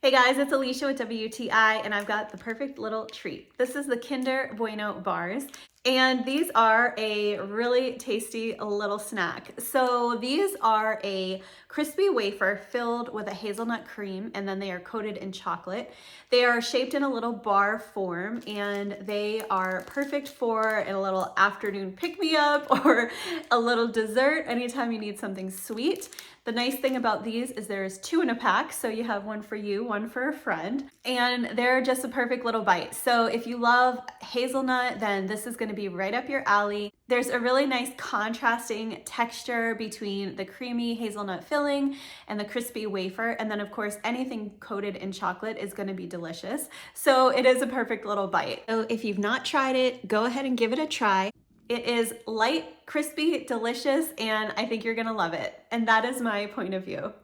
Hey guys, it's Alicia with WTI, and I've got the perfect little treat. This is the Kinder Bueno bars, and these are a really tasty little snack. So these are a crispy wafer filled with a hazelnut cream, and then they are coated in chocolate. They are shaped in a little bar form, and they are perfect for a little afternoon pick-me-up or a little dessert anytime you need something sweet. The nice thing about these is there's 2 in a pack, so you have one for you, one for a friend, and they're just a perfect little bite. So if you love hazelnut, then this is gonna be right up your alley. There's a really nice contrasting texture between the creamy hazelnut filling and the crispy wafer, and then of course anything coated in chocolate is gonna be delicious. So it is a perfect little bite. So if you've not tried it, go ahead and give it a try. It is light, crispy, delicious, and I think you're gonna love it. And that is my point of view.